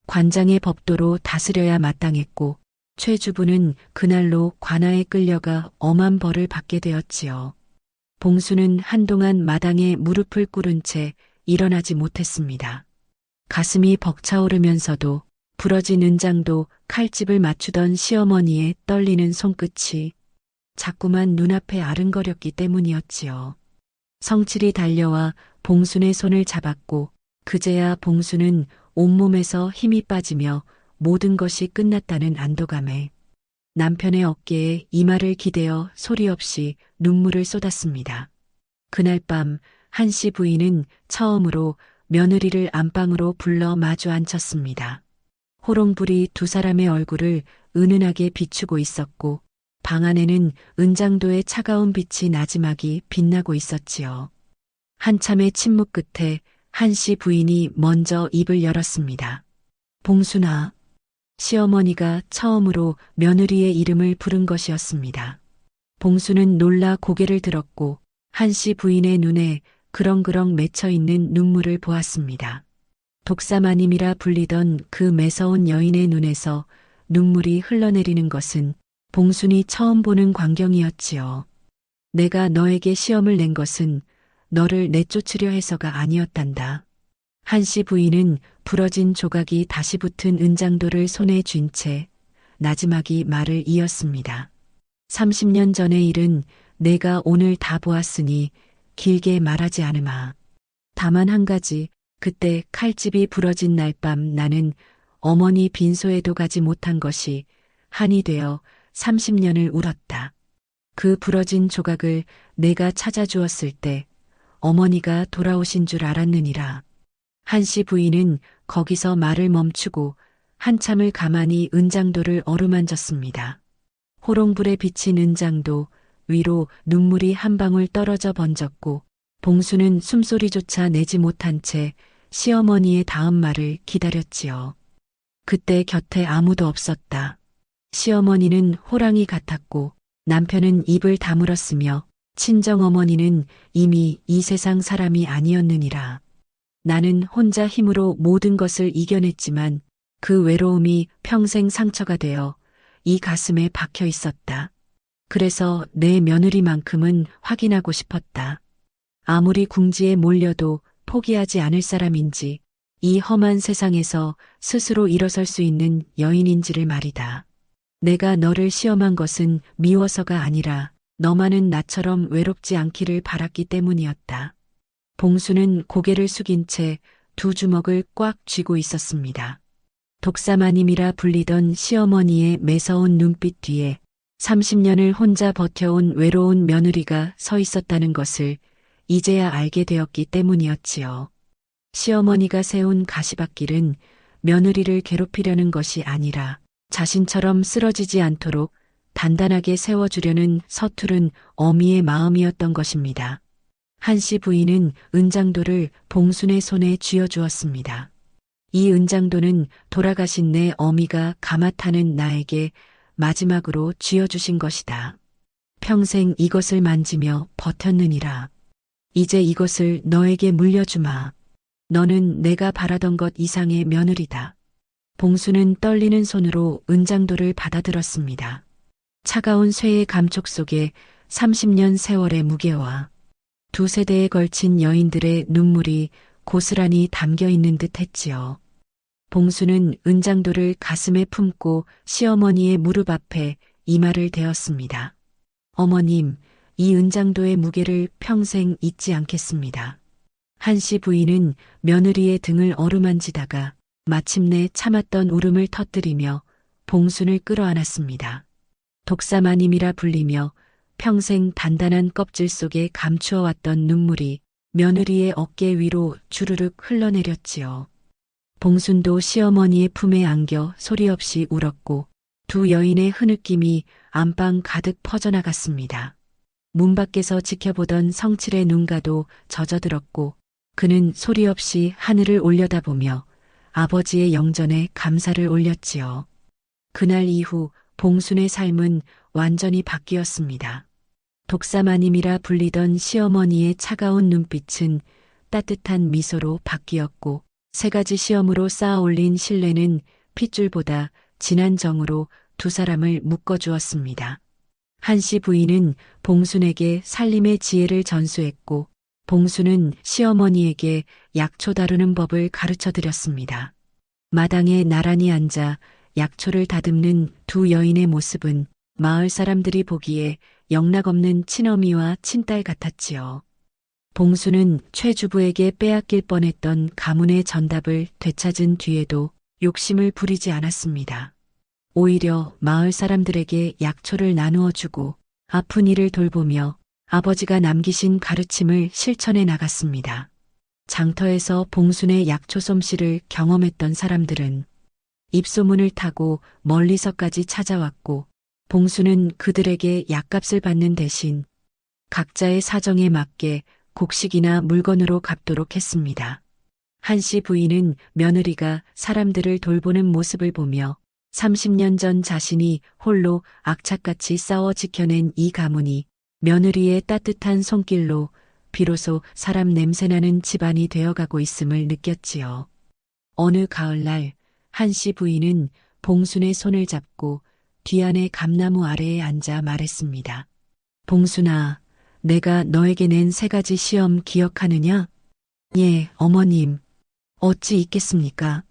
관장의 법도로 다스려야 마땅했고 최주부는 그날로 관아에 끌려가 엄한 벌을 받게 되었지요. 봉수는 한동안 마당에 무릎을 꿇은 채 일어나지 못했습니다. 가슴이 벅차오르면서도 부러진 은장도 칼집을 맞추던 시어머니의 떨리는 손끝이 자꾸만 눈앞에 아른거렸기 때문이었지요. 성칠이 달려와 봉순의 손을 잡았고 그제야 봉순은 온몸에서 힘이 빠지며 모든 것이 끝났다는 안도감에 남편의 어깨에 이마를 기대어 소리 없이 눈물을 쏟았습니다. 그날 밤 한씨 부인은 처음으로 며느리를 안방으로 불러 마주 앉혔습니다. 호롱불이 두 사람의 얼굴을 은은하게 비추고 있었고 방 안에는 은장도의 차가운 빛이 나지막이 빛나고 있었지요. 한참의 침묵 끝에 한씨 부인이 먼저 입을 열었습니다. 봉순아. 시어머니가 처음으로 며느리의 이름을 부른 것이었습니다. 봉수는 놀라 고개를 들었고 한씨 부인의 눈에 그렁그렁 맺혀있는 눈물을 보았습니다. 독사마님이라 불리던 그 매서운 여인의 눈에서 눈물이 흘러내리는 것은 봉순이 처음 보는 광경이었지요. 내가 너에게 시험을 낸 것은 너를 내쫓으려 해서가 아니었단다. 한씨 부인은 부러진 조각이 다시 붙은 은장도를 손에 쥔 채 나지막이 말을 이었습니다. 30년 전의 일은 내가 오늘 다 보았으니 길게 말하지 않으마. 다만 한 가지, 그때 칼집이 부러진 날 밤 나는 어머니 빈소에도 가지 못한 것이 한이 되어 30년을 울었다. 그 부러진 조각을 내가 찾아주었을 때 어머니가 돌아오신 줄 알았느니라. 한씨 부인은 거기서 말을 멈추고 한참을 가만히 은장도를 어루만졌습니다. 호롱불에 비친 은장도 위로 눈물이 한 방울 떨어져 번졌고 봉수는 숨소리조차 내지 못한 채 시어머니의 다음 말을 기다렸지요. 그때 곁에 아무도 없었다. 시어머니는 호랑이 같았고 남편은 입을 다물었으며 친정어머니는 이미 이 세상 사람이 아니었느니라. 나는 혼자 힘으로 모든 것을 이겨냈지만 그 외로움이 평생 상처가 되어 이 가슴에 박혀 있었다. 그래서 내 며느리만큼은 확인하고 싶었다. 아무리 궁지에 몰려도 포기하지 않을 사람인지 이 험한 세상에서 스스로 일어설 수 있는 여인인지를 말이다. 내가 너를 시험한 것은 미워서가 아니라 너만은 나처럼 외롭지 않기를 바랐기 때문이었다. 봉수는 고개를 숙인 채 두 주먹을 꽉 쥐고 있었습니다. 독사마님이라 불리던 시어머니의 매서운 눈빛 뒤에 30년을 혼자 버텨온 외로운 며느리가 서 있었다는 것을 이제야 알게 되었기 때문이었지요. 시어머니가 세운 가시밭길은 며느리를 괴롭히려는 것이 아니라 자신처럼 쓰러지지 않도록 단단하게 세워주려는 서투른 어미의 마음이었던 것입니다. 한씨 부인은 은장도를 봉순의 손에 쥐어주었습니다. 이 은장도는 돌아가신 내 어미가 가마타는 나에게 마지막으로 쥐어주신 것이다. 평생 이것을 만지며 버텼느니라. 이제 이것을 너에게 물려주마. 너는 내가 바라던 것 이상의 며느리다. 봉수는 떨리는 손으로 은장도를 받아들었습니다. 차가운 쇠의 감촉 속에 30년 세월의 무게와 두 세대에 걸친 여인들의 눈물이 고스란히 담겨 있는 듯 했지요. 봉수는 은장도를 가슴에 품고 시어머니의 무릎 앞에 이마를 대었습니다. 어머님, 이 은장도의 무게를 평생 잊지 않겠습니다. 한씨 부인은 며느리의 등을 어루만지다가 마침내 참았던 울음을 터뜨리며 봉순을 끌어안았습니다. 독사마님이라 불리며 평생 단단한 껍질 속에 감추어왔던 눈물이 며느리의 어깨 위로 주르륵 흘러내렸지요. 봉순도 시어머니의 품에 안겨 소리 없이 울었고 두 여인의 흐느낌이 안방 가득 퍼져나갔습니다. 문 밖에서 지켜보던 성칠의 눈가도 젖어들었고 그는 소리 없이 하늘을 올려다보며 아버지의 영전에 감사를 올렸지요. 그날 이후 봉순의 삶은 완전히 바뀌었습니다. 독사마님이라 불리던 시어머니의 차가운 눈빛은 따뜻한 미소로 바뀌었고 3가지 시험으로 쌓아올린 신뢰는 핏줄보다 진한 정으로 두 사람을 묶어주었습니다. 한씨 부인은 봉순에게 살림의 지혜를 전수했고 봉순은 시어머니에게 약초 다루는 법을 가르쳐드렸습니다. 마당에 나란히 앉아 약초를 다듬는 두 여인의 모습은 마을 사람들이 보기에 영락없는 친어미와 친딸 같았지요. 봉수는 최주부에게 빼앗길 뻔했던 가문의 전답을 되찾은 뒤에도 욕심을 부리지 않았습니다. 오히려 마을 사람들에게 약초를 나누어 주고 아픈 이를 돌보며 아버지가 남기신 가르침을 실천해 나갔습니다. 장터에서 봉순의 약초 솜씨를 경험했던 사람들은 입소문을 타고 멀리서까지 찾아왔고 봉순은 그들에게 약값을 받는 대신 각자의 사정에 맞게 곡식이나 물건으로 갚도록 했습니다. 한씨 부인은 며느리가 사람들을 돌보는 모습을 보며 30년 전 자신이 홀로 악착같이 싸워 지켜낸 이 가문이 며느리의 따뜻한 손길로 비로소 사람 냄새나는 집안이 되어가고 있음을 느꼈지요. 어느 가을날 한씨 부인은 봉순의 손을 잡고 뒤안의 감나무 아래에 앉아 말했습니다. 봉순아, 내가 너에게 낸 3가지 시험 기억하느냐? 예, 어머님. 어찌 있겠습니까?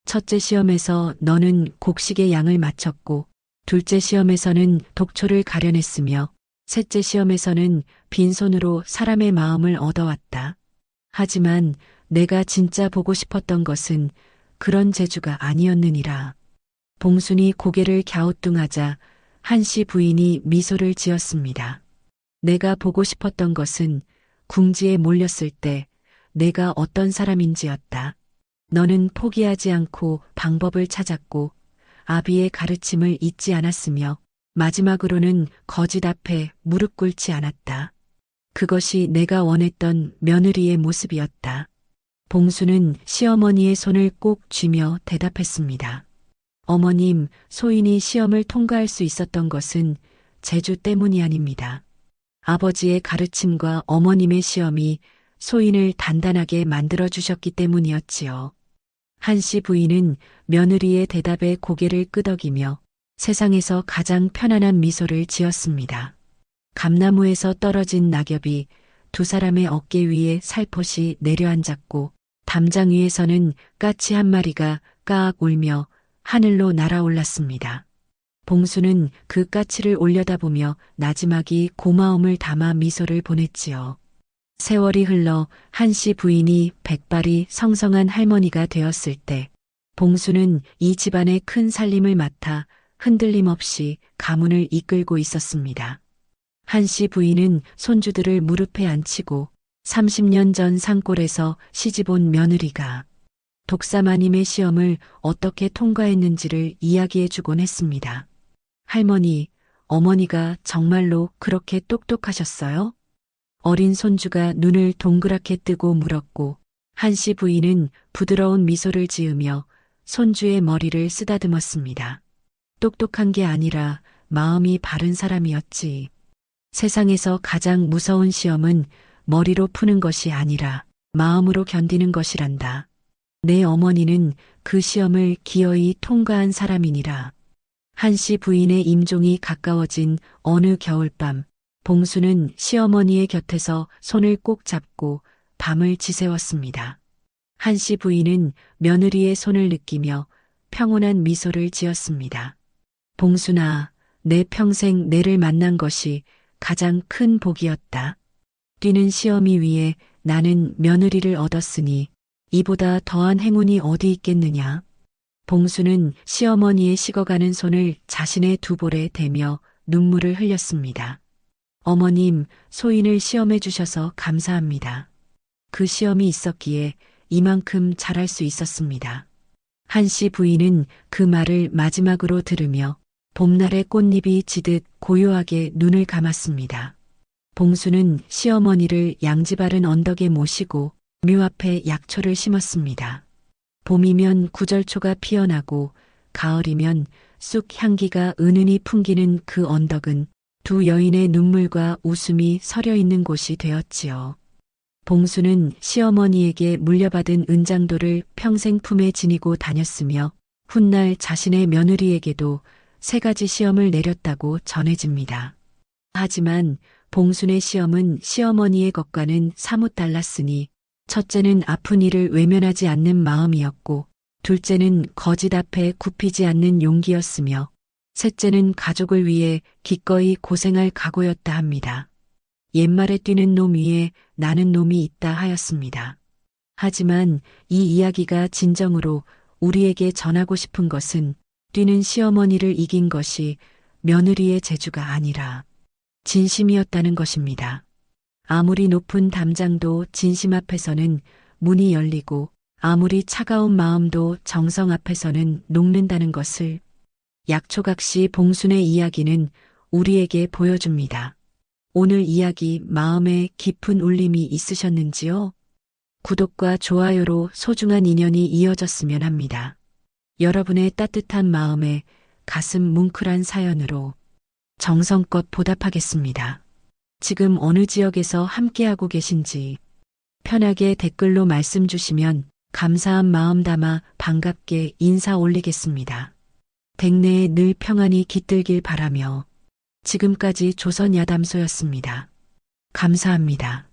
첫째 시험에서 너는 곡식의 양을 맞췄고, 둘째 시험에서는 독초를 가려냈으며, 셋째 시험에서는 빈손으로 사람의 마음을 얻어왔다. 하지만 내가 진짜 보고 싶었던 것은 그런 재주가 아니었느니라. 봉순이 고개를 갸우뚱하자 한씨 부인이 미소를 지었습니다. 내가 보고 싶었던 것은 궁지에 몰렸을 때 내가 어떤 사람인지였다. 너는 포기하지 않고 방법을 찾았고 아비의 가르침을 잊지 않았으며 마지막으로는 거짓 앞에 무릎 꿇지 않았다. 그것이 내가 원했던 며느리의 모습이었다. 봉수는 시어머니의 손을 꼭 쥐며 대답했습니다. 어머님, 소인이 시험을 통과할 수 있었던 것은 재주 때문이 아닙니다. 아버지의 가르침과 어머님의 시험이 소인을 단단하게 만들어주셨기 때문이었지요. 한씨 부인은 며느리의 대답에 고개를 끄덕이며 세상에서 가장 편안한 미소를 지었습니다. 감나무에서 떨어진 낙엽이 두 사람의 어깨 위에 살포시 내려앉았고 담장 위에서는 까치 한 마리가 까악 울며 하늘로 날아올랐습니다. 봉수는 그 까치를 올려다보며 나지막이 고마움을 담아 미소를 보냈지요. 세월이 흘러 한씨 부인이 백발이 성성한 할머니가 되었을 때 봉수는 이 집안의 큰 살림을 맡아 흔들림 없이 가문을 이끌고 있었습니다. 한씨 부인은 손주들을 무릎에 앉히고 30년 전 산골에서 시집온 며느리가 독사마님의 시험을 어떻게 통과했는지를 이야기해주곤 했습니다. 할머니, 어머니가 정말로 그렇게 똑똑하셨어요? 어린 손주가 눈을 동그랗게 뜨고 물었고 한씨 부인은 부드러운 미소를 지으며 손주의 머리를 쓰다듬었습니다. 똑똑한 게 아니라 마음이 바른 사람이었지. 세상에서 가장 무서운 시험은 머리로 푸는 것이 아니라 마음으로 견디는 것이란다. 내 어머니는 그 시험을 기어이 통과한 사람이니라. 한씨 부인의 임종이 가까워진 어느 겨울밤, 봉수는 시어머니의 곁에서 손을 꼭 잡고 밤을 지새웠습니다. 한씨 부인은 며느리의 손을 느끼며 평온한 미소를 지었습니다. 봉순아, 내 평생 내를 만난 것이 가장 큰 복이었다. 뛰는 시어미 위에 나는 며느리를 얻었으니 이보다 더한 행운이 어디 있겠느냐. 봉수는 시어머니의 식어가는 손을 자신의 두 볼에 대며 눈물을 흘렸습니다. 어머님, 소인을 시험해 주셔서 감사합니다. 그 시험이 있었기에 이만큼 잘할 수 있었습니다. 한씨 부인은 그 말을 마지막으로 들으며 봄날의 꽃잎이 지듯 고요하게 눈을 감았습니다. 봉수는 시어머니를 양지 바른 언덕에 모시고 묘 앞에 약초를 심었습니다. 봄이면 구절초가 피어나고 가을이면 쑥 향기가 은은히 풍기는 그 언덕은 두 여인의 눈물과 웃음이 서려 있는 곳이 되었지요. 봉수는 시어머니에게 물려받은 은장도를 평생 품에 지니고 다녔으며 훗날 자신의 며느리에게도 3가지 시험을 내렸다고 전해집니다. 하지만 봉순의 시험은 시어머니의 것과는 사뭇 달랐으니 첫째는 아픈 이를 외면하지 않는 마음이었고 둘째는 거짓 앞에 굽히지 않는 용기였으며 셋째는 가족을 위해 기꺼이 고생할 각오였다 합니다. 옛말에 뛰는 놈 위에 나는 놈이 있다 하였습니다. 하지만 이 이야기가 진정으로 우리에게 전하고 싶은 것은 뛰는 시어머니를 이긴 것이 며느리의 재주가 아니라 진심이었다는 것입니다. 아무리 높은 담장도 진심 앞에서는 문이 열리고 아무리 차가운 마음도 정성 앞에서는 녹는다는 것을 약초각시 봉순의 이야기는 우리에게 보여줍니다. 오늘 이야기 마음에 깊은 울림이 있으셨는지요? 구독과 좋아요로 소중한 인연이 이어졌으면 합니다. 여러분의 따뜻한 마음에 가슴 뭉클한 사연으로 정성껏 보답하겠습니다. 지금 어느 지역에서 함께하고 계신지 편하게 댓글로 말씀 주시면 감사한 마음 담아 반갑게 인사 올리겠습니다. 백내에 늘 평안이 깃들길 바라며 지금까지 조선야담소였습니다. 감사합니다.